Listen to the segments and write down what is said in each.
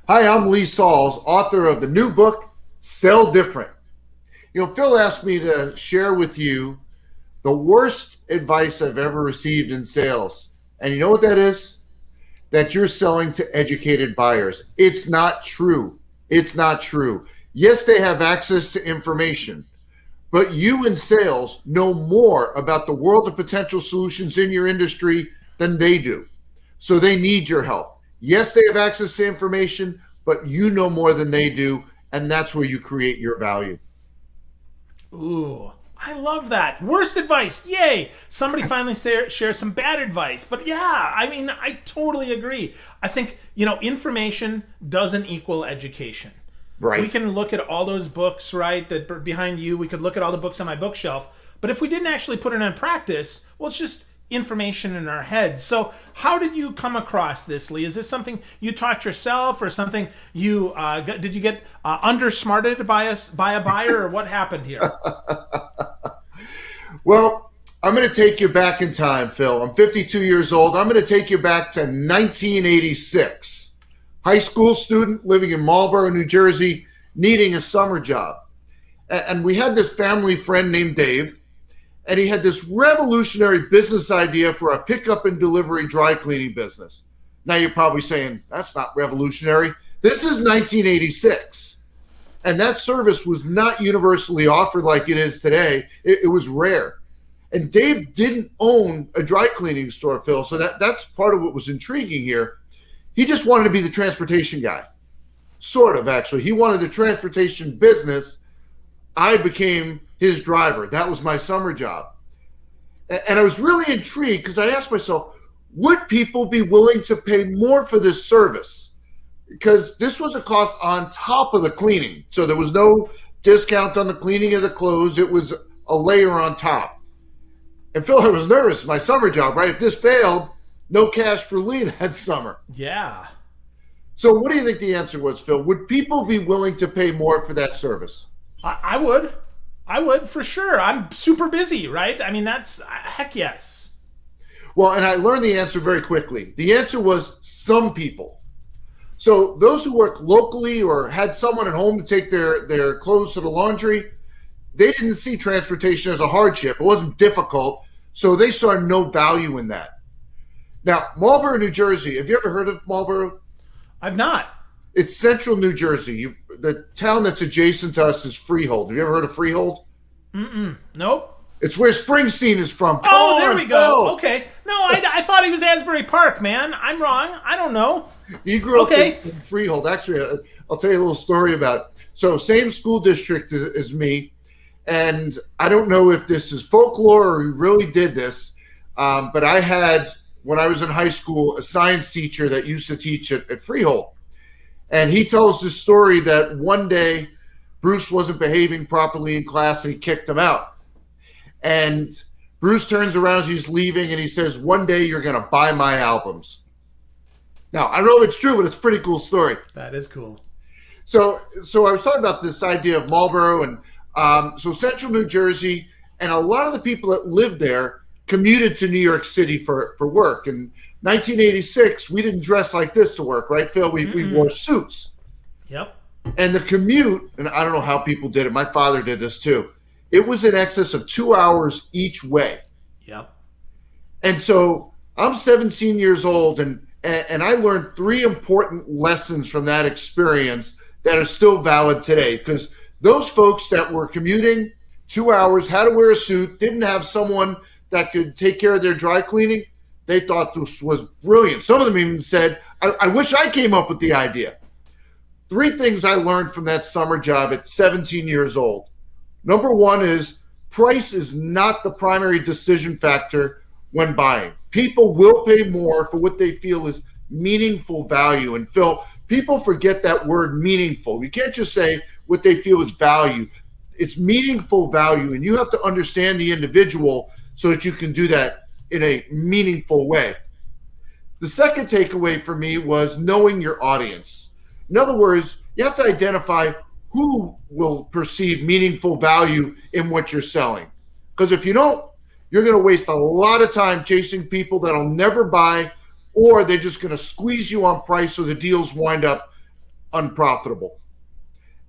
Hi, I'm Lee Salz, author of the new book, Sell Different. Phil asked me to share with you the worst advice I've ever received in sales. And you know what that is? That you're selling to educated buyers. It's not true. It's not true. Yes, they have access to information, but you in sales know more about the world of potential solutions in your industry than they do. So they need your help. Yes, they have access to information, but you know more than they do, and that's where you create your value. Ooh, I love that. Worst advice. Yay. Somebody finally shares some bad advice. But yeah, I mean, I totally agree. I think, information doesn't equal education. We Right. can look at all those books, right, that are behind you. We could look at all the books on my bookshelf. But if we didn't actually put it in practice, well, it's just information in our heads. So how did you come across this, Lee? Is this something you taught yourself, or something you did you get undersmarted by a buyer, or what happened here? Well, I'm going to take you back in time, Phil. I'm 52 years old. I'm going to take you back to 1986. High school student living in Marlboro, New Jersey, needing a summer job. And we had this family friend named Dave, and he had this revolutionary business idea for a pickup and delivery dry cleaning business. Now you're probably saying, that's not revolutionary. This is 1986. And that service was not universally offered like it is today. It was rare. And Dave didn't own a dry cleaning store, Phil. So that's part of what was intriguing here. He just wanted to be the transportation guy. Sort of, actually. He wanted the transportation business. I became his driver. That was my summer job. And I was really intrigued because I asked myself, would people be willing to pay more for this service? Because this was a cost on top of the cleaning. So there was no discount on the cleaning of the clothes. It was a layer on top. And Phil, I was nervous. My summer job, right? If this failed, no cash for Lee that summer. Yeah. So what do you think the answer was, Phil? Would people be willing to pay more for that service? I would. I would, for sure. I'm super busy, right? I mean, that's heck yes. Well, and I learned the answer very quickly. The answer was some people. So those who worked locally or had someone at home to take their clothes to the laundry, they didn't see transportation as a hardship. It wasn't difficult, so they saw no value in that. Now, Marlboro, New Jersey, have you ever heard of Marlboro? I've not. It's central New Jersey. The town that's adjacent to us is Freehold. Have you ever heard of Freehold? Nope. It's where Springsteen is from. Come Oh, on, there we Phil. go. Okay. No, I thought he was Asbury Park, man. I'm wrong. I don't know. He grew up Okay. in Freehold. Actually, I'll tell you a little story about it. So same school district as me, and I don't know if this is folklore or he really did this, but I had, when I was in high school, a science teacher that used to teach at Freehold. And he tells this story that one day Bruce wasn't behaving properly in class and he kicked him out. And Bruce turns around as he's leaving and he says, one day you're going to buy my albums. Now, I don't know if it's true, but it's a pretty cool story. That is cool. So I was talking about this idea of Marlboro and so central New Jersey, and a lot of the people that lived there commuted to New York City for work. And 1986, we didn't dress like this to work, right, Phil? We wore suits. Yep. And the commute, and I don't know how people did it. My father did this too. It was in excess of 2 hours each way. Yep. And so I'm 17 years old, and I learned three important lessons from that experience that are still valid today. Because those folks that were commuting 2 hours, had to wear a suit, didn't have someone that could take care of their dry cleaning, they thought this was brilliant. Some of them even said, I wish I came up with the idea. Three things I learned from that summer job at 17 years old. Number one is price is not the primary decision factor when buying. People will pay more for what they feel is meaningful value. And Phil, people forget that word meaningful. You can't just say what they feel is value. It's meaningful value, and you have to understand the individual so that you can do that in a meaningful way. The second takeaway for me was knowing your audience. In other words, you have to identify who will perceive meaningful value in what you're selling. Because if you don't, you're going to waste a lot of time chasing people that'll never buy, or they're just going to squeeze you on price so the deals wind up unprofitable.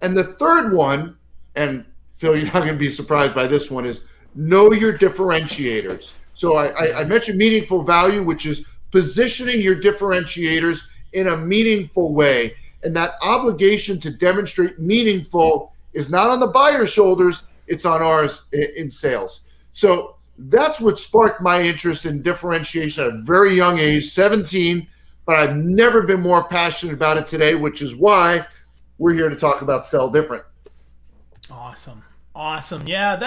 And the third one, and Phil, you're not going to be surprised by this one, is know your differentiators. So I mentioned meaningful value, which is positioning your differentiators in a meaningful way. And that obligation to demonstrate meaningful is not on the buyer's shoulders, it's on ours in sales. So that's what sparked my interest in differentiation at a very young age, 17, but I've never been more passionate about it today, which is why we're here to talk about Sell Different. Awesome. Yeah,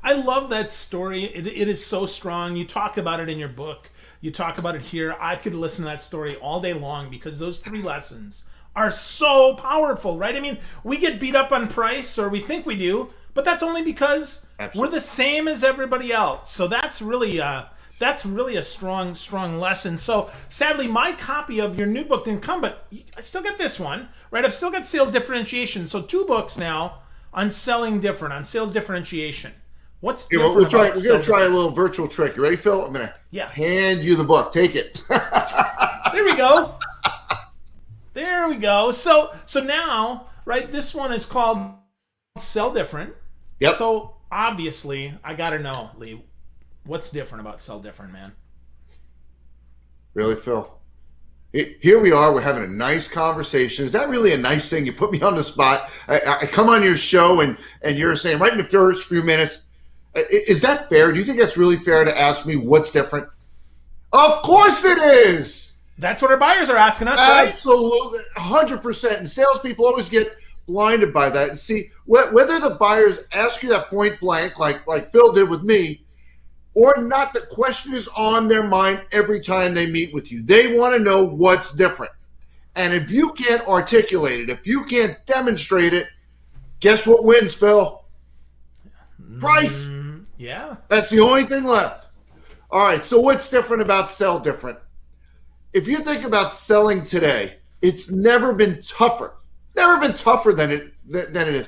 I love that story. It is so strong. You talk about it in your book. You talk about it here. I could listen to that story all day long because those 3 lessons are so powerful, right? I mean, we get beat up on price, or we think we do, but that's only because we're the same as everybody else. So that's really a strong lesson. So sadly, my copy of your new book didn't come, but I still get this one, right? I've still got sales differentiation. So 2 books now on selling different, on sales differentiation. What's different? We're going to try a little virtual trick. You ready, Phil? I'm going to hand you the book. Take it. There we go. There we go. So now, right, this one is called Sell Different. Yep. So obviously, I got to know, Lee, what's different about Sell Different, man? Really, Phil? Here we are. We're having a nice conversation. Is that really a nice thing? You put me on the spot. I come on your show and you're saying right in the first few minutes, is that fair? Do you think that's really fair to ask me what's different? Of course it is. That's what our buyers are asking us, right? Absolutely, 100%. And salespeople always get blinded by that. And see, whether the buyers ask you that point blank, like Phil did with me, or not, the question is on their mind every time they meet with you. They want to know what's different. And if you can't articulate it, if you can't demonstrate it, guess what wins, Phil? Price. Yeah. That's the only thing left. All right, so what's different about Sell Different? If you think about selling today, it's never been tougher. Never been tougher than it is.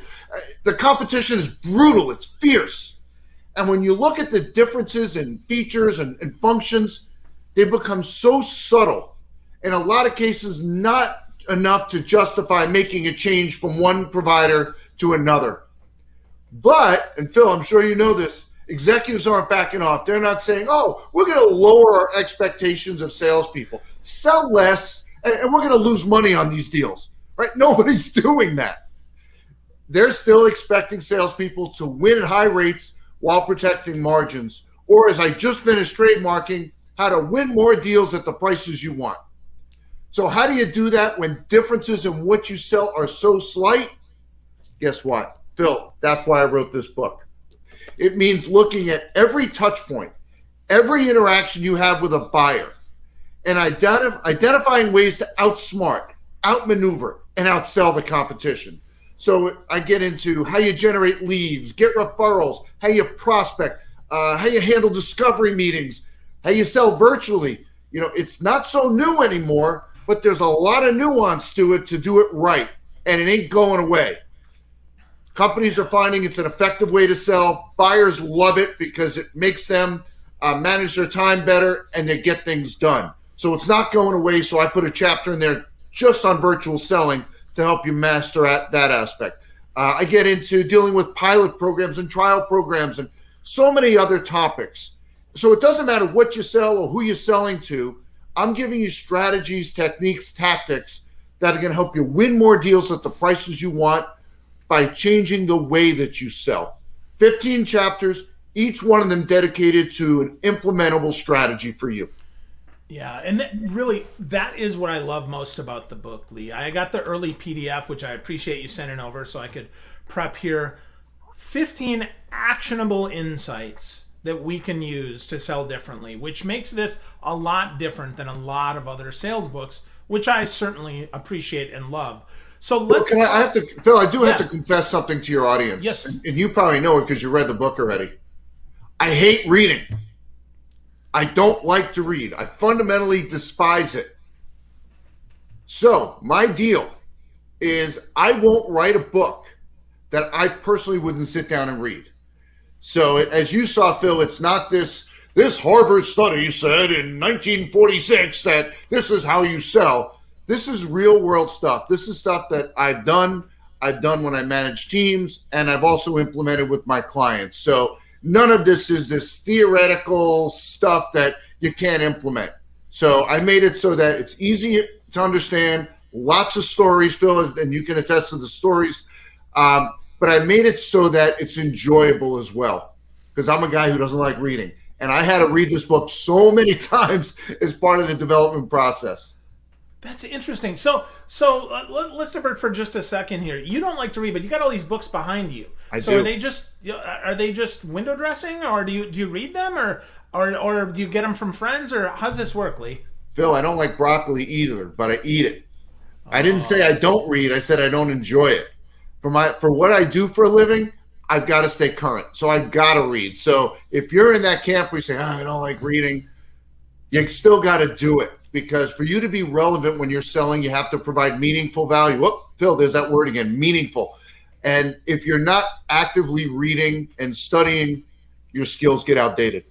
The competition is brutal. It's fierce. And when you look at the differences in features and functions, they become so subtle. In a lot of cases, not enough to justify making a change from one provider to another. But, and Phil, I'm sure you know this, executives aren't backing off. They're not saying, oh, we're going to lower our expectations of salespeople. Sell less, and we're going to lose money on these deals. Right? Nobody's doing that. They're still expecting salespeople to win at high rates while protecting margins. Or as I just finished trademarking, how to win more deals at the prices you want. So how do you do that when differences in what you sell are so slight? Guess what? Phil, that's why I wrote this book. It means looking at every touch point, every interaction you have with a buyer, and identifying ways to outsmart, outmaneuver, and outsell the competition. So I get into how you generate leads, get referrals, how you prospect, how you handle discovery meetings, how you sell virtually. You know, it's not so new anymore, but there's a lot of nuance to it to do it right, and it ain't going away. Companies are finding it's an effective way to sell. Buyers love it because it makes them manage their time better and they get things done. So it's not going away. So I put a chapter in there just on virtual selling to help you master that aspect. I get into dealing with pilot programs and trial programs and so many other topics. So it doesn't matter what you sell or who you're selling to. I'm giving you strategies, techniques, tactics that are going to help you win more deals at the prices you want by changing the way that you sell. 15 chapters, each one of them dedicated to an implementable strategy for you. Yeah, and that is what I love most about the book, Lee. I got the early PDF, which I appreciate you sending over so I could prep here. 15 actionable insights that we can use to sell differently, which makes this a lot different than a lot of other sales books, which I certainly appreciate and love. So let's. Phil, I have to confess something to your audience. Yes. And you probably know it because you read the book already. I hate reading. I don't like to read. I fundamentally despise it. So my deal is I won't write a book that I personally wouldn't sit down and read. So as you saw, Phil, it's not this Harvard study said in 1946 that this is how you sell. This is real world stuff. This is stuff that I've done. I've done when I manage teams, and I've also implemented with my clients. So none of this is this theoretical stuff that you can't implement. So I made it so that it's easy to understand, lots of stories, Phil, and you can attest to the stories. But I made it so that it's enjoyable as well, because I'm a guy who doesn't like reading. And I had to read this book so many times as part of the development process. That's interesting. So let's divert for just a second here. You don't like to read, but you got all these books behind you. I so do. Are they just window dressing, or do you read them, or do you get them from friends, or how's this work, Lee? Phil, I don't like broccoli either, but I eat it. I didn't say I don't read. I said I don't enjoy it. For what I do for a living, I've got to stay current. So I've got to read. So if you're in that camp where you say, I don't like reading, you still got to do it. Because for you to be relevant when you're selling, you have to provide meaningful value. Oh, Phil, there's that word again, meaningful. And if you're not actively reading and studying, your skills get outdated.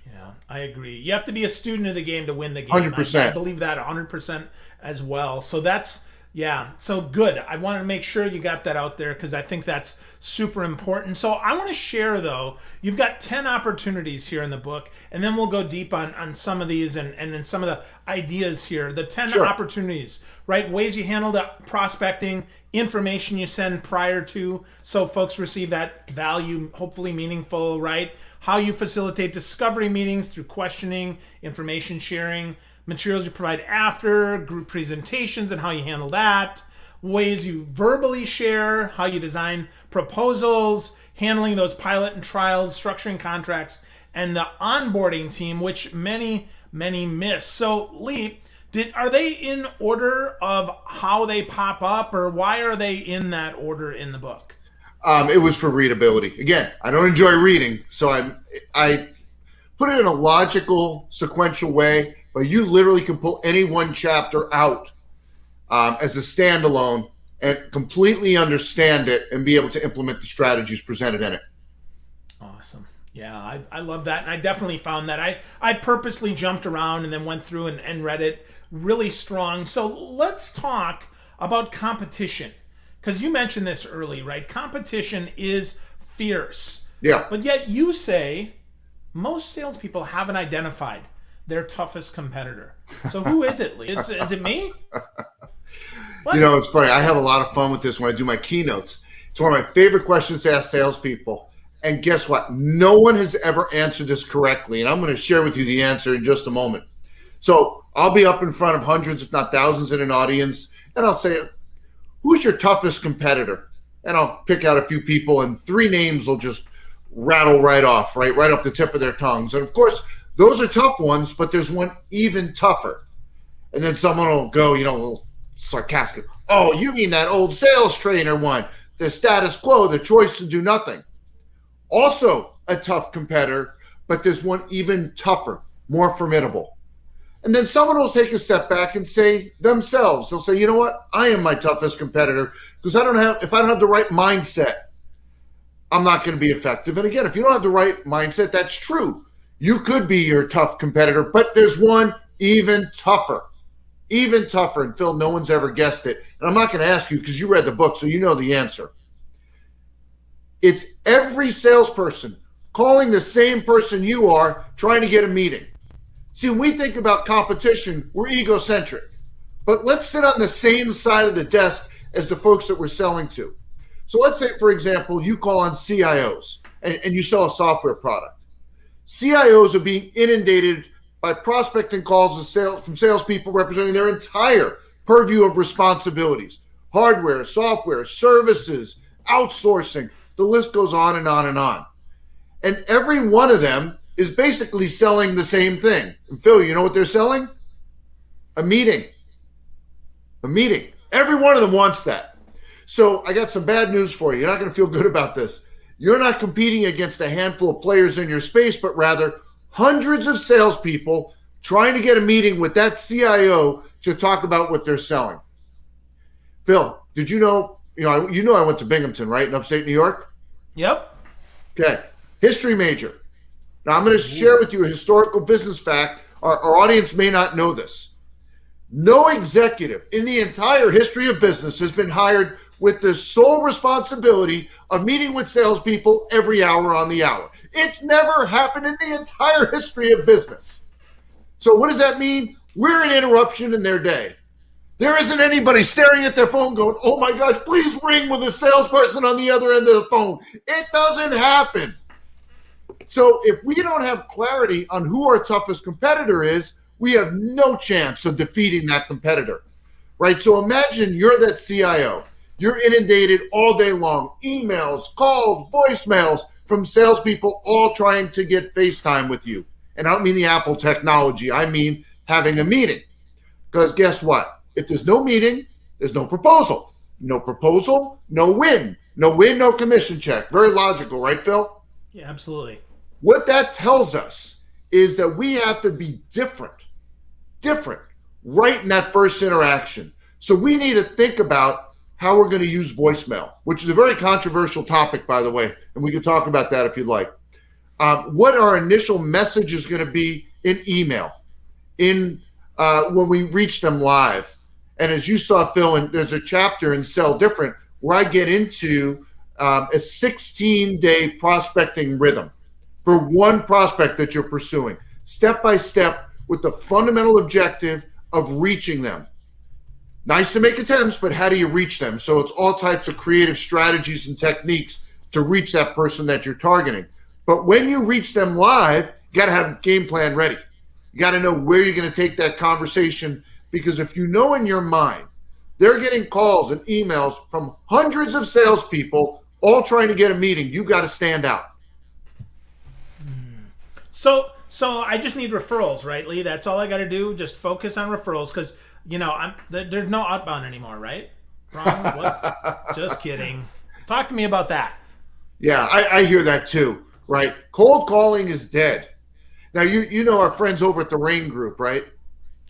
Yeah, I agree. You have to be a student of the game to win the game. 100%. I believe that 100% as well. So that's, yeah, so good. I wanted to make sure you got that out there because I think that's super important. So I want to share, though, you've got 10 opportunities here in the book, and then we'll go deep on some of these and then some of the ideas here. The 10 Sure. opportunities, right? Ways you handle the prospecting, information you send prior to, so folks receive that value, hopefully meaningful, right? How you facilitate discovery meetings through questioning, information sharing, materials you provide after, group presentations and how you handle that, ways you verbally share, how you design proposals, handling those pilot and trials, structuring contracts, and the onboarding team, which many miss. So, Lee, are they in order of how they pop up, or why are they in that order in the book? It was for readability. Again, I don't enjoy reading, so I put it in a logical, sequential way. But you literally can pull any one chapter out as a standalone and completely understand it and be able to implement the strategies presented in it. Awesome. Yeah, I love that. And I definitely found that. I purposely jumped around and then went through and read it really strong. So let's talk about competition, because you mentioned this early, right? Competition is fierce. Yeah. But yet you say most salespeople haven't identified their toughest competitor. So who is it, Lee? Is it me? What? You know, it's funny. I have a lot of fun with this when I do my keynotes. It's one of my favorite questions to ask salespeople. And guess what? No one has ever answered this correctly. And I'm going to share with you the answer in just a moment. So I'll be up in front of hundreds, if not thousands, in an audience, and I'll say, who's your toughest competitor? And I'll pick out a few people, and 3 names will just rattle right off the tip of their tongues. And of course, those are tough ones, but there's one even tougher. And then someone will go, a little sarcastic. Oh, you mean that old sales trainer one, the status quo, the choice to do nothing. Also a tough competitor, but there's one even tougher, more formidable. And then someone will take a step back and say themselves, they'll say, you know what? I am my toughest competitor because if I don't have the right mindset, I'm not going to be effective. And again, if you don't have the right mindset, that's true. You could be your tough competitor, but there's one even tougher. And Phil, no one's ever guessed it. And I'm not going to ask you because you read the book, so you know the answer. It's every salesperson calling the same person you are trying to get a meeting. See, when we think about competition, we're egocentric. But let's sit on the same side of the desk as the folks that we're selling to. So let's say, for example, you call on CIOs and you sell a software product. CIOs are being inundated by prospecting calls from salespeople representing their entire purview of responsibilities. Hardware, software, services, outsourcing, the list goes on and on and on. And every one of them is basically selling the same thing. And Phil, you know what they're selling? A meeting. Every one of them wants that. So I got some bad news for you. You're not going to feel good about this. You're not competing against a handful of players in your space, but rather hundreds of salespeople trying to get a meeting with that CIO to talk about what they're selling. Phil, did you know I went to Binghamton, right, in upstate New York? Yep. Okay. History major. Now I'm going to share with you a historical business fact. Our audience may not know this. No executive in the entire history of business has been hired with the sole responsibility of meeting with salespeople every hour on the hour. It's never happened in the entire history of business. So what does that mean? We're an interruption in their day. There isn't anybody staring at their phone going, oh my gosh, please ring with a salesperson on the other end of the phone. It doesn't happen. So if we don't have clarity on who our toughest competitor is, we have no chance of defeating that competitor, right? So imagine you're that CIO. You're inundated all day long, emails, calls, voicemails from salespeople all trying to get FaceTime with you. And I don't mean the Apple technology. I mean having a meeting. Because guess what? If there's no meeting, there's no proposal. No proposal, no win. No win, no commission check. Very logical, right, Phil? Yeah, absolutely. What that tells us is that we have to be different right in that first interaction. So we need to think about how we're going to use voicemail, which is a very controversial topic, by the way, and we can talk about that if you'd like. What our initial message is going to be in email, when we reach them live. And as you saw, Phil, and there's a chapter in Sell Different where I get into a 16-day prospecting rhythm for one prospect that you're pursuing, step by step, with the fundamental objective of reaching them. Nice to make attempts, but how do you reach them? So it's all types of creative strategies and techniques to reach that person that you're targeting. But when you reach them live, you got to have a game plan ready. You got to know where you're going to take that conversation, because if you know in your mind, they're getting calls and emails from hundreds of salespeople all trying to get a meeting, you got to stand out. So I just need referrals, right, Lee? That's all I got to do. Just focus on referrals, because there's no outbound anymore, right? Wrong? What? Just kidding. Talk to me about that. Yeah, I hear that too, right? Cold calling is dead. Now you know our friends over at the Rain Group, right?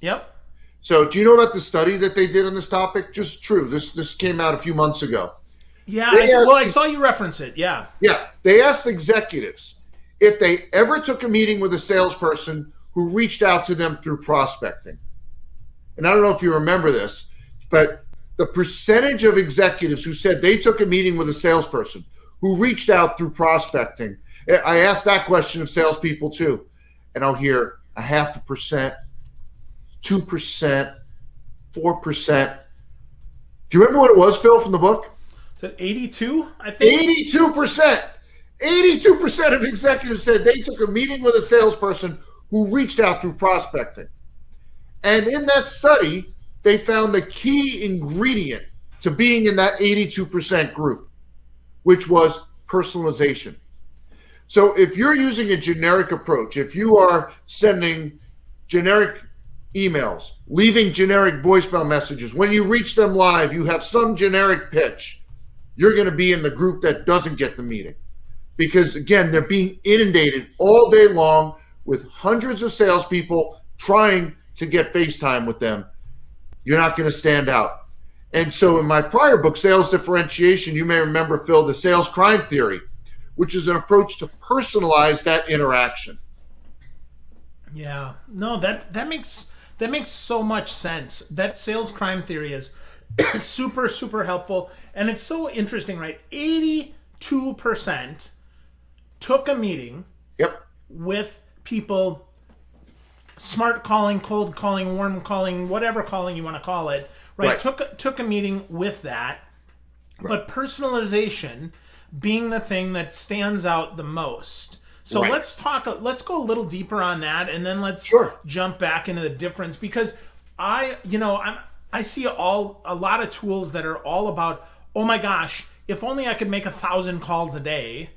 Yep. So do you know about the study that they did on this topic? Just true. This came out a few months ago. Yeah. I saw you reference it. Yeah. Yeah. They asked executives if they ever took a meeting with a salesperson who reached out to them through prospecting. And I don't know if you remember this, but the percentage of executives who said they took a meeting with a salesperson who reached out through prospecting. I asked that question of salespeople too, and I'll hear 0.5%, 2%, 4%. Do you remember what it was, Phil, from the book? Is it 82, I think? 82%. 82% of executives said they took a meeting with a salesperson who reached out through prospecting. And in that study, they found the key ingredient to being in that 82% group, which was personalization. So if you're using a generic approach, if you are sending generic emails, leaving generic voicemail messages, when you reach them live, you have some generic pitch, you're going to be in the group that doesn't get the meeting. Because again, they're being inundated all day long with hundreds of salespeople trying to get FaceTime with them. You're not going to stand out. And so in my prior book, Sales Differentiation, you may remember, Phil, the sales crime theory, which is an approach to personalize that interaction. Yeah. No, that makes so much sense. That sales crime theory is super, super helpful. And it's so interesting, right? 82% took a meeting with people, smart calling, cold calling, warm calling, whatever calling you want to call it, right? Took a meeting with that, but personalization being the thing that stands out the most. So let's go a little deeper on that, and then let's jump back into the difference, because I see a lot of tools that are all about, oh my gosh, if only I could make 1,000 calls a day,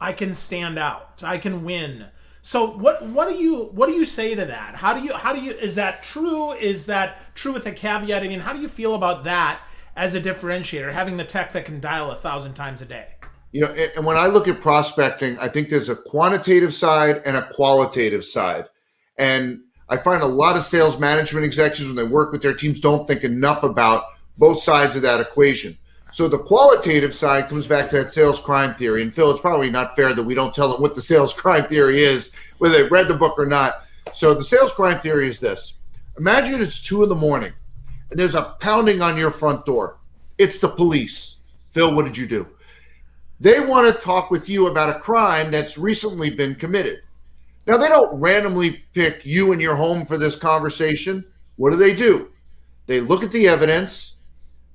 I can stand out, I can win. So what do you say to that? How do you is that true? Is that true with a caveat? I mean, how do you feel about that as a differentiator, having the tech that can dial 1,000 times a day? And when I look at prospecting, I think there's a quantitative side and a qualitative side. And I find a lot of sales management executives, when they work with their teams, don't think enough about both sides of that equation. So the qualitative side comes back to that sales crime theory. And Phil, it's probably not fair that we don't tell them what the sales crime theory is, whether they've read the book or not. So the sales crime theory is this. Imagine it's 2 a.m. and there's a pounding on your front door. It's the police. Phil, what did you do? They want to talk with you about a crime that's recently been committed. Now, they don't randomly pick you and your home for this conversation. What do? They look at the evidence,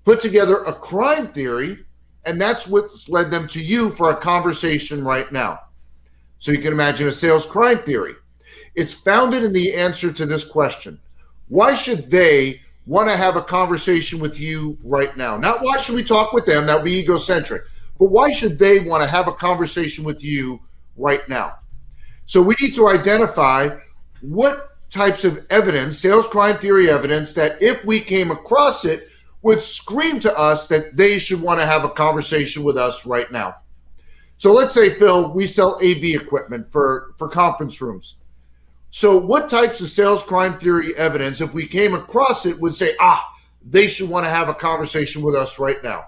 put together a crime theory, and that's what's led them to you for a conversation right now. So you can imagine a sales crime theory. It's founded in the answer to this question. Why should they want to have a conversation with you right now? Not why should we talk with them, that would be egocentric, but why should they want to have a conversation with you right now? So we need to identify what types of evidence, sales crime theory evidence, that if we came across it, would scream to us that they should want to have a conversation with us right now. So let's say, Phil, we sell AV equipment for conference rooms. So what types of sales crime theory evidence, if we came across it, would say, they should want to have a conversation with us right now?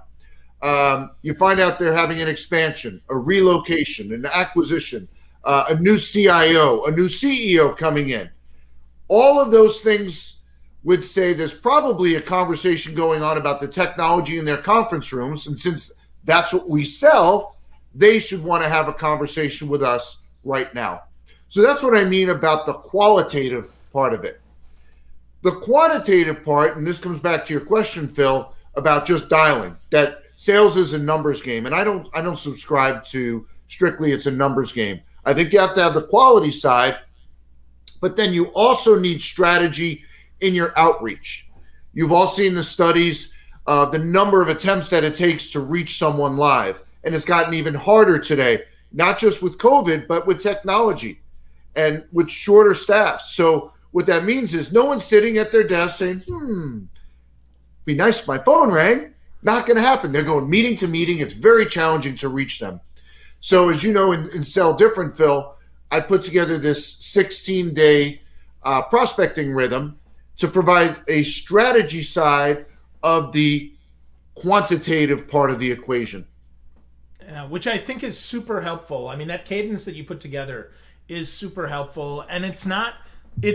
You find out they're having an expansion, a relocation, an acquisition, a new CIO, a new CEO coming in. All of those things would say there's probably a conversation going on about the technology in their conference rooms. And since that's what we sell, they should want to have a conversation with us right now. So that's what I mean about the qualitative part of it. The quantitative part, and this comes back to your question, Phil, about just dialing, that sales is a numbers game. And I don't subscribe to strictly it's a numbers game. I think you have to have the quality side, but then you also need strategy in your outreach. You've all seen the studies of the number of attempts that it takes to reach someone live. And it's gotten even harder today, not just with COVID, but with technology and with shorter staffs. So what that means is no one's sitting at their desk saying, be nice if my phone rang. Not going to happen. They're going meeting to meeting. It's very challenging to reach them. So as you know, in Sell Different, Phil, I put together this 16-day prospecting rhythm to provide a strategy side of the quantitative part of the equation. Which I think is super helpful. I mean, that cadence that you put together is super helpful. And it's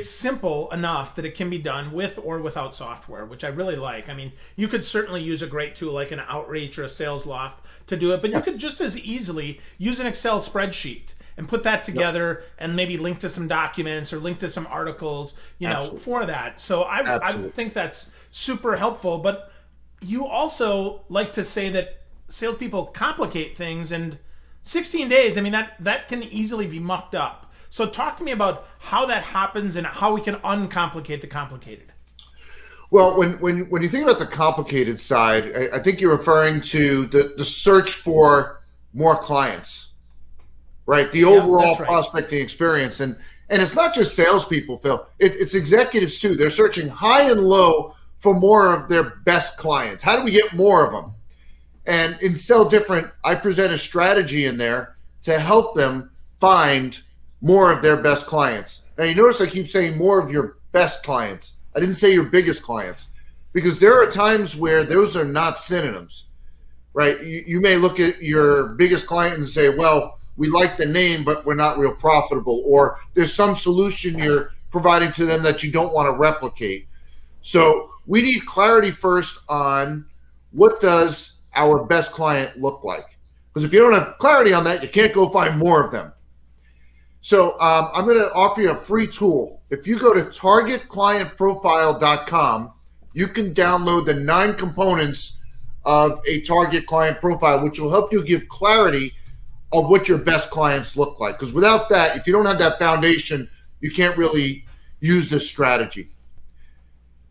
simple enough that it can be done with or without software, which I really like. I mean, you could certainly use a great tool like an Outreach or a Sales Loft to do it, but you could just as easily use an Excel spreadsheet and put that together and maybe link to some documents or link to some articles, for that. So I think that's super helpful. But you also like to say that salespeople complicate things, and 16 days, I mean, that can easily be mucked up. So talk to me about how that happens and how we can uncomplicate the complicated. Well, when you think about the complicated side, I think you're referring to the search for more clients, right? The overall prospecting experience. And it's not just salespeople, Phil. It's executives too. They're searching high and low for more of their best clients. How do we get more of them? And in Sell Different, I present a strategy in there to help them find more of their best clients. Now, you notice I keep saying more of your best clients. I didn't say your biggest clients, because there are times where those are not synonyms, right? You may look at your biggest client and say, well, we like the name, but we're not real profitable, or there's some solution you're providing to them that you don't want to replicate. So we need clarity first on what does our best client look like? Because if you don't have clarity on that, you can't go find more of them. So I'm going to offer you a free tool. If you go to targetclientprofile.com, you can download the 9 components of a target client profile, which will help you give clarity of what your best clients look like. Because without that, if you don't have that foundation, you can't really use this strategy.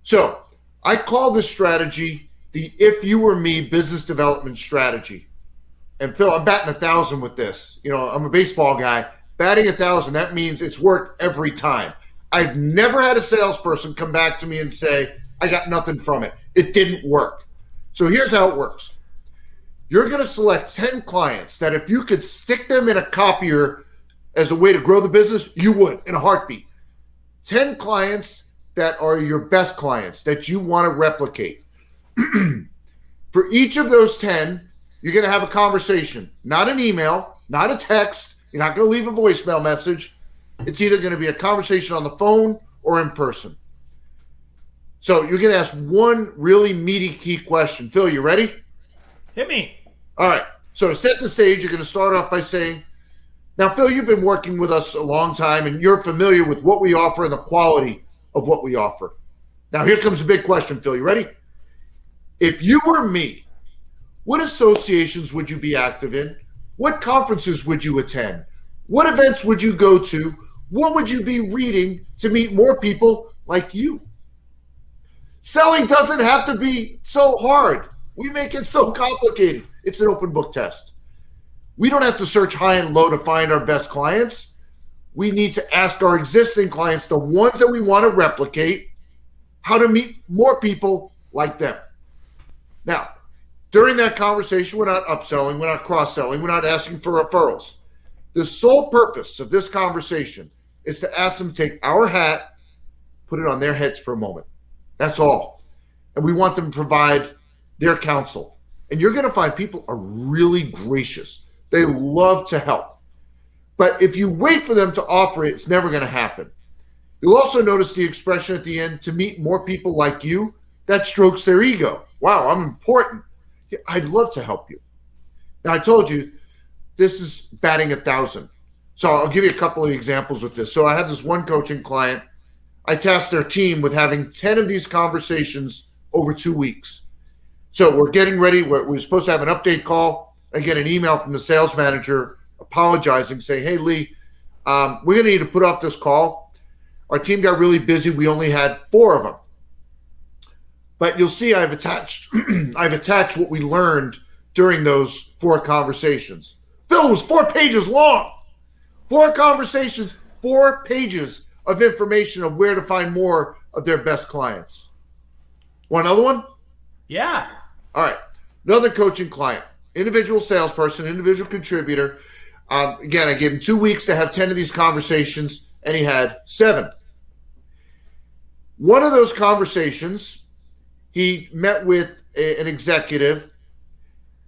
So I call this strategy the If You Were Me business development strategy. And Phil, I'm batting 1,000 with this. I'm a baseball guy. Batting 1,000, that means it's worked every time. I've never had a salesperson come back to me and say, I got nothing from it. It didn't work. So here's how it works. You're going to select 10 clients that if you could stick them in a copier as a way to grow the business, you would in a heartbeat. 10 clients that are your best clients that you want to replicate. For each of those 10, you're going to have a conversation, not an email, not a text. You're not going to leave a voicemail message. It's either going to be a conversation on the phone or in person. So you're going to ask one really meaty key question. Phil, you ready? Hit me. All right. So to set the stage, you're going to start off by saying, now, Phil, you've been working with us a long time, and you're familiar with what we offer and the quality of what we offer. Now, here comes a big question, Phil. You ready? If you were me, what associations would you be active in? What conferences would you attend? What events would you go to? What would you be reading to meet more people like you? Selling doesn't have to be so hard. We make it so complicated. It's an open book test. We don't have to search high and low to find our best clients. We need to ask our existing clients, the ones that we want to replicate, how to meet more people like them. Now, during that conversation, we're not upselling, we're not cross-selling, we're not asking for referrals. The sole purpose of this conversation is to ask them to take our hat, put it on their heads for a moment. That's all. And we want them to provide their counsel. And you're going to find people are really gracious. They love to help. But if you wait for them to offer it, it's never going to happen. You'll also notice the expression at the end, to meet more people like you. That strokes their ego. Wow, I'm important. Yeah, I'd love to help you. Now, I told you, this is batting 1,000. So I'll give you a couple of examples with this. So I have this one coaching client. I tasked their team with having 10 of these conversations over 2 weeks. So we're getting ready. We're supposed to have an update call. I get an email from the sales manager apologizing, saying, hey, Lee, we're going to need to put off this call. Our team got really busy. We only had 4 of them. But you'll see I've attached what we learned during those 4 conversations. Phil, it was 4 pages long. 4 conversations, 4 pages of information of where to find more of their best clients. Want another one? Yeah. All right. Another coaching client, individual salesperson, individual contributor. Again, I gave him 2 weeks to have 10 of these conversations, and he had 7. One of those conversations, he met with an executive,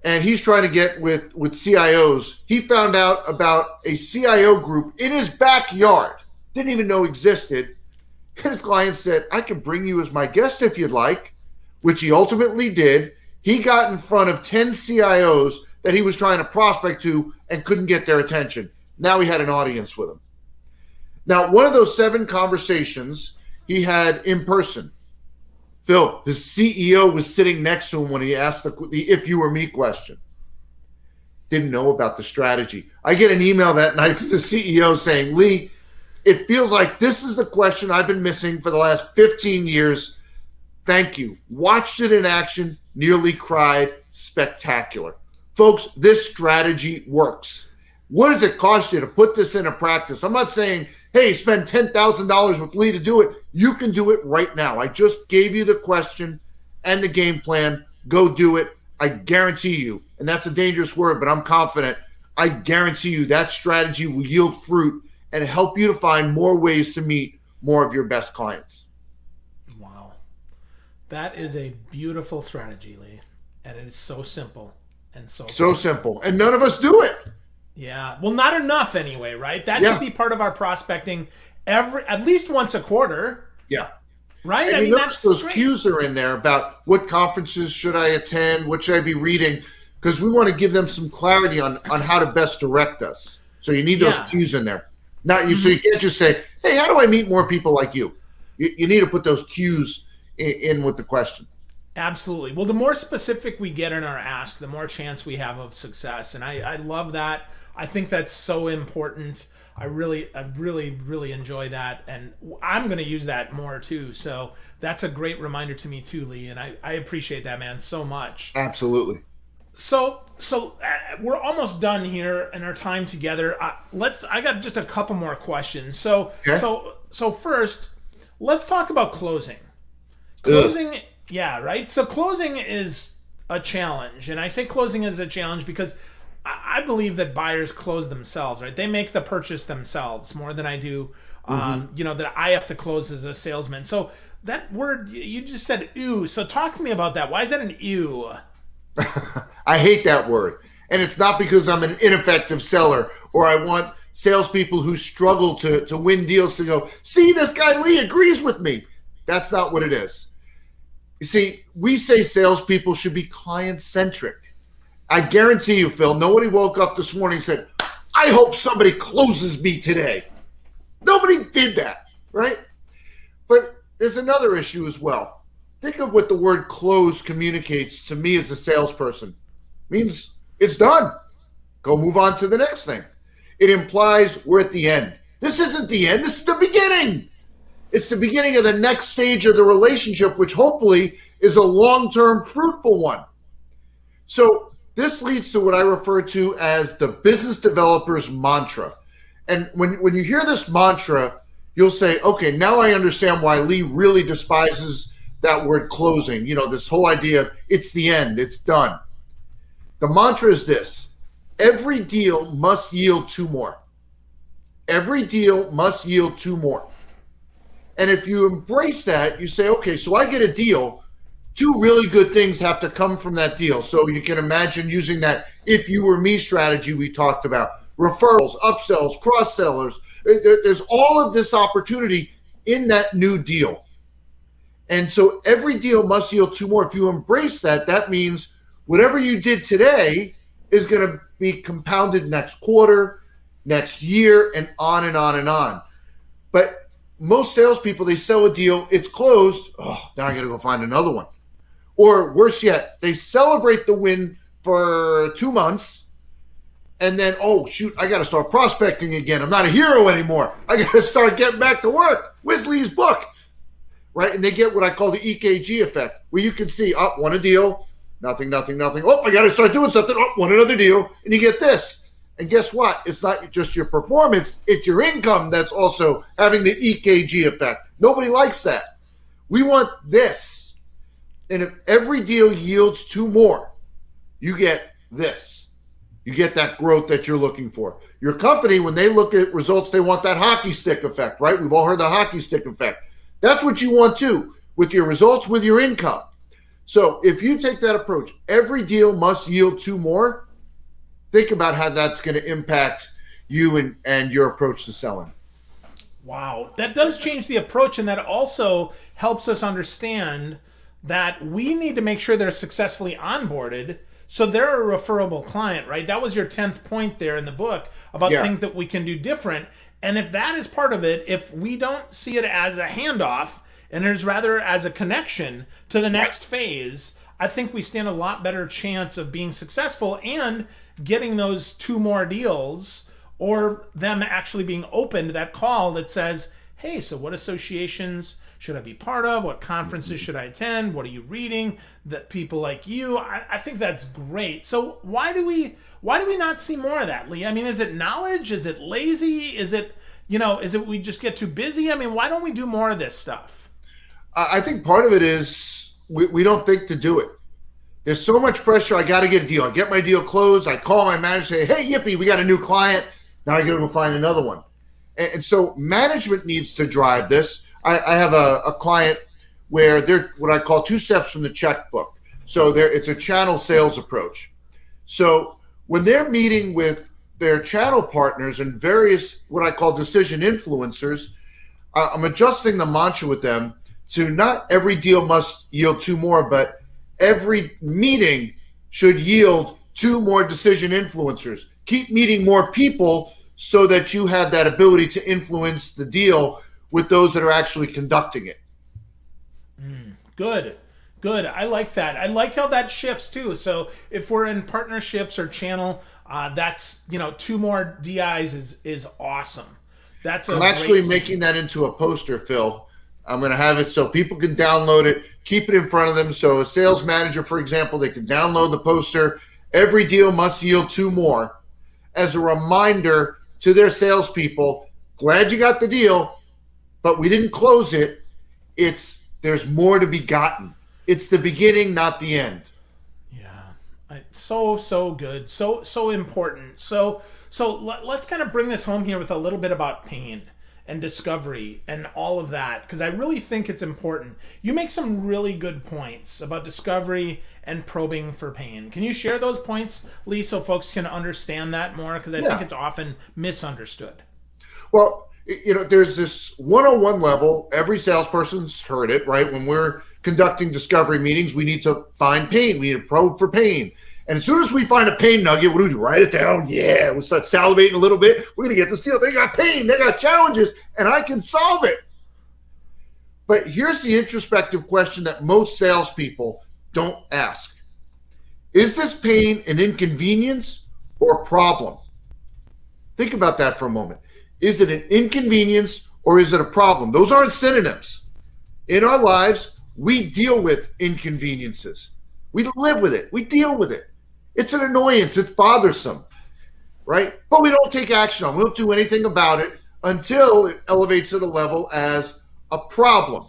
and he's trying to get with CIOs. He found out about a CIO group in his backyard, didn't even know existed. And his client said, I can bring you as my guest if you'd like, which he ultimately did. He got in front of 10 CIOs that he was trying to prospect to and couldn't get their attention. Now he had an audience with him. Now, one of those 7 conversations he had in person. Phil, his CEO was sitting next to him when he asked the if you were me question. Didn't know about the strategy. I get an email that night from the CEO saying, Lee, it feels like this is the question I've been missing for the last 15 years. Thank you. Watched it in action, nearly cried, spectacular. Folks, this strategy works. What does it cost you to put this into practice? I'm not saying, hey, spend $10,000 with Lee to do it. You can do it right now. I just gave you the question and the game plan. Go do it. I guarantee you, and that's a dangerous word, but I'm confident, I guarantee you that strategy will yield fruit and help you to find more ways to meet more of your best clients. Wow. That is a beautiful strategy, Lee. And it is so simple and so simple. And none of us do it. Yeah. Well, not enough anyway, right? That should be part of our prospecting at least once a quarter. Yeah. Right? And I mean, notice those great. cues are in there about what conferences should I attend, what should I be reading, because we want to give them some clarity on how to best direct us. So you need those cues in there. So you can't just say, hey, how do I meet more people like you? You need to put those cues in with the question. Absolutely. Well, the more specific we get in our ask, the more chance we have of success. And I love that. I think that's so important. I really enjoy that. And I'm going to use that more too. So that's a great reminder to me too, Lee. And I appreciate that, man, so much. Absolutely. So we're almost done here in our time together. I got just a couple more questions. So first, let's talk about closing. Closing, yeah, right? So closing is a challenge. And I say closing is a challenge because I believe that buyers close themselves, right? They make the purchase themselves more than I do, that I have to close as a salesman. So that word, you just said ew. So talk to me about that. Why is that an ew? I hate that word. And it's not because I'm an ineffective seller or I want salespeople who struggle to win deals to go, see, this guy Lee agrees with me. That's not what it is. You see, we say salespeople should be client-centric. I guarantee you, Phil, nobody woke up this morning and said, I hope somebody closes me today. Nobody did that, right? But there's another issue as well. Think of what the word close communicates to me as a salesperson. It means it's done. Go move on to the next thing. It implies we're at the end. This isn't the end. This is the beginning. It's the beginning of the next stage of the relationship, which hopefully is a long-term fruitful one. So this leads to what I refer to as the business developer's mantra. And when you hear this mantra, you'll say, okay, now I understand why Lee really despises that word closing. You know, this whole idea of it's the end, it's done. The mantra is this: every deal must yield two more. Every deal must yield two more. And if you embrace that, you say, okay, so I get a deal. Two really good things have to come from that deal. So you can imagine using that if you were me strategy we talked about. Referrals, upsells, cross-sellers. There's all of this opportunity in that new deal. And so every deal must yield two more. If you embrace that, that means whatever you did today is going to be compounded next quarter, next year, and on and on and on. But most salespeople, they sell a deal, it's closed. Oh, now I got to go find another one. Or worse yet, they celebrate the win for 2 months, and then, oh, shoot, I got to start prospecting again. I'm not a hero anymore. I got to start getting back to work. Where's Lee's book? Right? And they get what I call the EKG effect, where you can see, oh, won a deal, nothing. Oh, I got to start doing something. Oh, won another deal. And you get this. And guess what? It's not just your performance. It's your income that's also having the EKG effect. Nobody likes that. We want this. And if every deal yields two more, you get this. You get that growth that you're looking for. Your company, when they look at results, they want that hockey stick effect, right? We've all heard the hockey stick effect. That's what you want too, with your results, with your income. So if you take that approach, every deal must yield two more. Think about how that's going to impact you and your approach to selling. Wow, that does change the approach, and that also helps us understand that we need to make sure they're successfully onboarded so they're a referable client, right? That was your 10th point there in the book about things that we can do different. And if that is part of it, if we don't see it as a handoff and there's rather as a connection to the next phase, I think we stand a lot better chance of being successful and getting those two more deals, or them actually being open to that call that says, hey, so what associations should I be part of? What conferences should I attend? What are you reading? That people like you. I think that's great. So why do we not see more of that, Lee? I mean, is it knowledge? Is it lazy? Is it we just get too busy? I mean, why don't we do more of this stuff? I think part of it is we don't think to do it. There's so much pressure. I got to get a deal. I get my deal closed. I call my manager, say, hey, yippee, we got a new client. Now I got to go find another one. And so management needs to drive this. I have a client where they're what I call 2 steps from the checkbook. So it's a channel sales approach. So when they're meeting with their channel partners and various what I call decision influencers, I'm adjusting the mantra with them to not every deal must yield two more, but every meeting should yield two more decision influencers. Keep meeting more people so that you have that ability to influence the deal with those that are actually conducting it. Good. I like that. I like how that shifts too. So if we're in partnerships or channel, that's, two more DIs is awesome. I'm actually making that into a poster, Phil. I'm going to have it so people can download it, keep it in front of them. So a sales manager, for example, they can download the poster. Every deal must yield two more, as a reminder to their salespeople. Glad you got the deal, but we didn't close it. There's more to be gotten. It's the beginning, not the end. Yeah, so good, so important. So let's kind of bring this home here with a little bit about pain and discovery and all of that, because I really think it's important. You make some really good points about discovery and probing for pain. Can you share those points, Lee, so folks can understand that more? Because I think it's often misunderstood. Well, there's this 101 level. Every salesperson's heard it, right? When we're conducting discovery meetings, we need to find pain. We need to probe for pain. And as soon as we find a pain nugget, what do? Write it down. Yeah, we'll start salivating a little bit. We're going to get this deal. They got pain. They got challenges, and I can solve it. But here's the introspective question that most salespeople don't ask. Is this pain an inconvenience or a problem? Think about that for a moment. Is it an inconvenience or is it a problem? Those aren't synonyms. In our lives, we deal with inconveniences. We live with it. We deal with it. It's an annoyance. It's bothersome, right? But we don't take action on it. We don't do anything about it until it elevates to the level as a problem.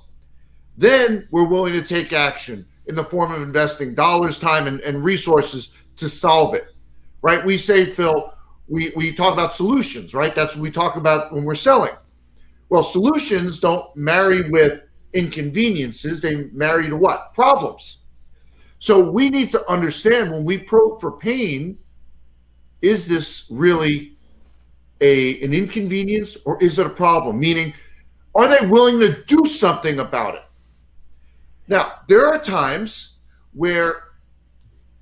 Then we're willing to take action in the form of investing dollars, time, and resources to solve it, right? We say, Phil, we talk about solutions, right? That's what we talk about when we're selling. Well, solutions don't marry with inconveniences. They marry to what? Problems. So we need to understand when we probe for pain, is this really an inconvenience or is it a problem? Meaning, are they willing to do something about it? Now, there are times where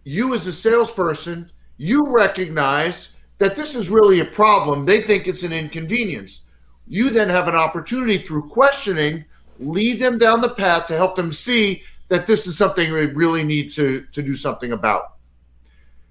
you as a salesperson, you recognize that this is really a problem. They think it's an inconvenience. You then have an opportunity through questioning, lead them down the path to help them see that this is something we really need to do something about.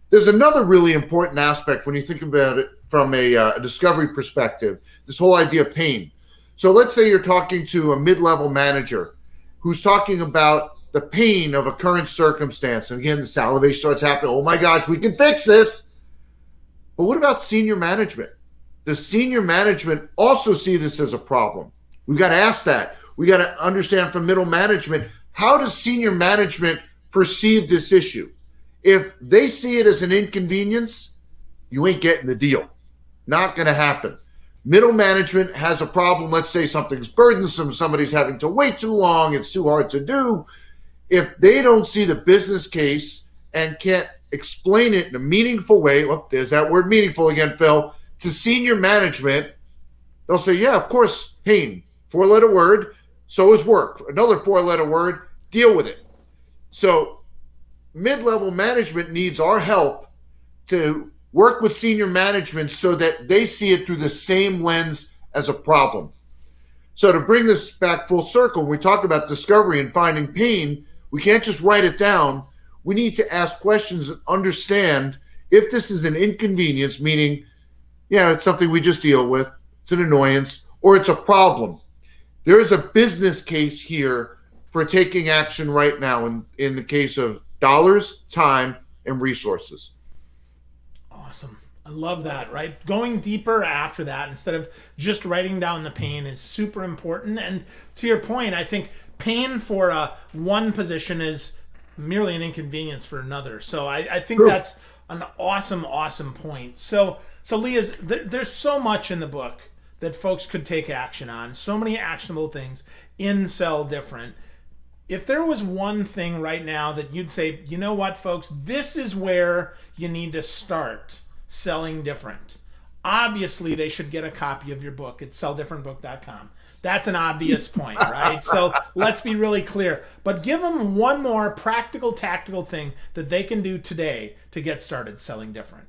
There's another really important aspect when you think about it from a discovery perspective, this whole idea of pain. So let's say you're talking to a mid-level manager who's talking about the pain of a current circumstance. And again, the salivation starts happening. Oh my gosh, we can fix this. But what about senior management? Does senior management also see this as a problem? We've got to ask that. We got to understand from middle management, how does senior management perceive this issue? If they see it as an inconvenience, you ain't getting the deal. Not going to happen. Middle management has a problem. Let's say something's burdensome. Somebody's having to wait too long. It's too hard to do. If they don't see the business case and can't explain it in a meaningful way, well, there's that word meaningful again, Phil, to senior management, they'll say, yeah, of course, pain, 4-letter word. So is work, another 4-letter word, deal with it. So mid-level management needs our help to work with senior management so that they see it through the same lens as a problem. So to bring this back full circle, when we talk about discovery and finding pain, we can't just write it down. We need to ask questions and understand if this is an inconvenience, meaning, yeah, it's something we just deal with, it's an annoyance, or it's a problem. There is a business case here for taking action right now in the case of dollars, time, and resources. Awesome. I love that, right? Going deeper after that instead of just writing down the pain is super important. And to your point, I think pain for one position is merely an inconvenience for another. So I think True. that's an awesome point. So Lee, there's so much in the book that folks could take action on. So many actionable things in Sell Different. If there was one thing right now that you'd say, you know what, folks, this is where you need to start selling different. Obviously, they should get a copy of your book at selldifferentbook.com. That's an obvious point, right? So let's be really clear. But give them one more practical, tactical thing that they can do today to get started selling different.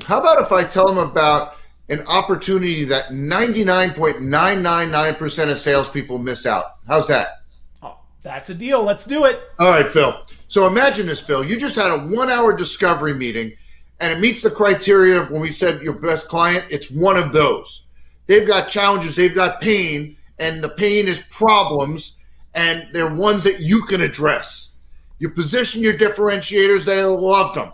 How about if I tell them about an opportunity that 99.999% of salespeople miss out? How's that? Oh, that's a deal. Let's do it. All right, Phil. So imagine this, Phil. You just had a 1-hour discovery meeting, and it meets the criteria when we said your best client. It's one of those. They've got challenges. They've got pain, and the pain is problems, and they're ones that you can address. You position your differentiators. They loved them.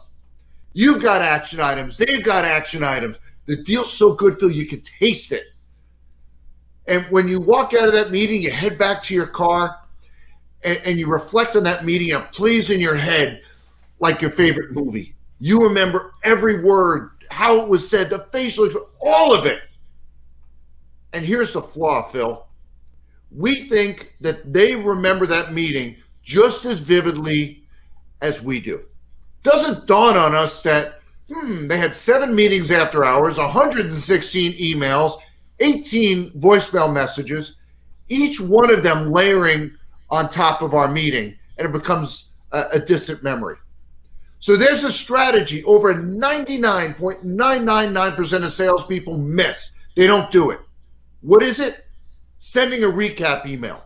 You've got action items. They've got action items. The deal's so good, Phil, you can taste it. And when you walk out of that meeting, you head back to your car and you reflect on that meeting, and it plays in your head like your favorite movie. You remember every word, how it was said, the facial, all of it. And here's the flaw, Phil. We think that they remember that meeting just as vividly as we do. Doesn't dawn on us that they had 7 meetings after hours, 116 emails, 18 voicemail messages, each one of them layering on top of our meeting, and it becomes a distant memory. So there's a strategy over 99.999% of salespeople miss. They don't do it. What is it? Sending a recap email.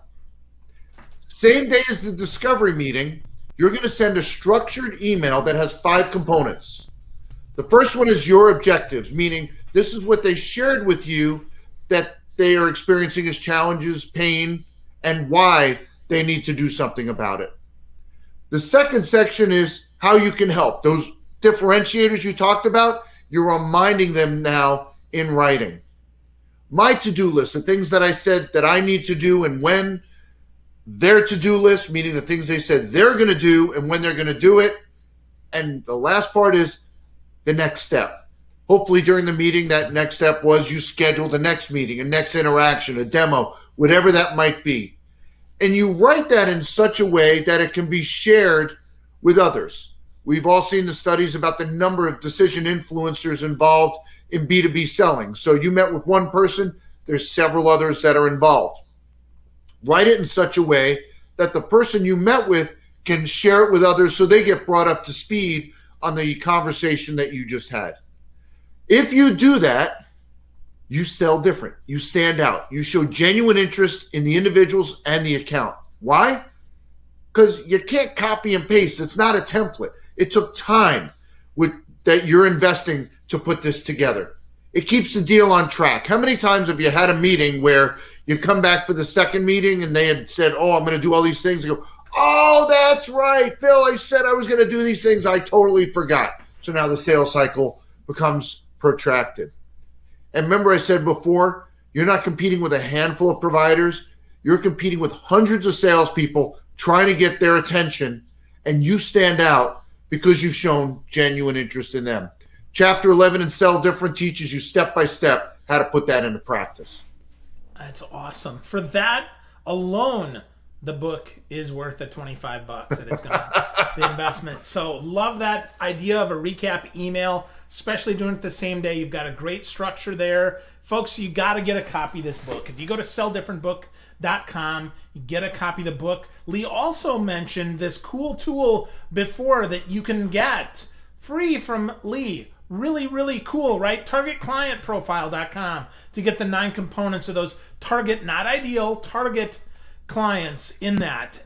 Same day as the discovery meeting, you're going to send a structured email that has 5 components. The first one is your objectives, meaning this is what they shared with you that they are experiencing as challenges, pain, and why they need to do something about it. The second section is how you can help. Those differentiators you talked about, you're reminding them now in writing. My to-do list, the things that I said that I need to do and when, their to-do list, meaning the things they said they're going to do and when they're going to do it. And the last part is the next step. Hopefully during the meeting, that next step was you schedule the next meeting, a next interaction, a demo, whatever that might be. And you write that in such a way that it can be shared with others. We've all seen the studies about the number of decision influencers involved in B2B selling. So you met with one person, there's several others that are involved. Write it in such a way that the person you met with can share it with others so they get brought up to speed on the conversation that you just had. If you do that, you sell different. You stand out. You show genuine interest in the individuals and the account. Why? Because you can't copy and paste. It's not a template. It took time that you're investing to put this together. It keeps the deal on track. How many times have you had a meeting where you come back for the second meeting and they had said, oh, I'm going to do all these things. You go, oh, that's right, Phil, I said I was going to do these things. I totally forgot. So now the sales cycle becomes protracted. And remember I said before, you're not competing with a handful of providers. You're competing with hundreds of salespeople trying to get their attention, and you stand out because you've shown genuine interest in them. Chapter 11 in Sell Different teaches you step by step how to put that into practice. That's awesome. For that alone, the book is worth the $25 that it's going to the investment. So love that idea of a recap email, especially doing it the same day. You've got a great structure there. Folks, you got to get a copy of this book. If you go to selldifferentbook.com, you get a copy of the book. Lee also mentioned this cool tool before that you can get free from Lee. Really, really cool, right? TargetClientProfile.com to get the 9 components of those target, not ideal, target clients in that.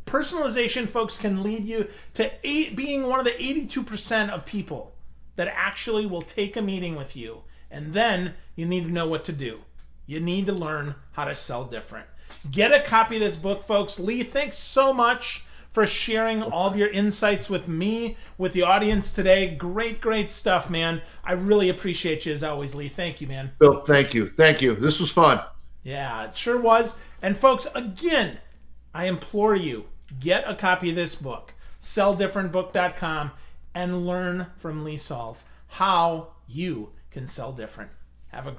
Personalization, folks, can lead you to being one of the 82% of people that actually will take a meeting with you. And then you need to know what to do. You need to learn how to sell different. Get a copy of this book, folks. Lee, thanks so much for sharing all of your insights with me, with the audience today. Great, great stuff, man. I really appreciate you as always, Lee. Thank you, man. Bill, thank you. Thank you. This was fun. Yeah, it sure was. And folks, again, I implore you, get a copy of this book, selldifferentbook.com, and learn from Lee Salz how you can sell different. Have a great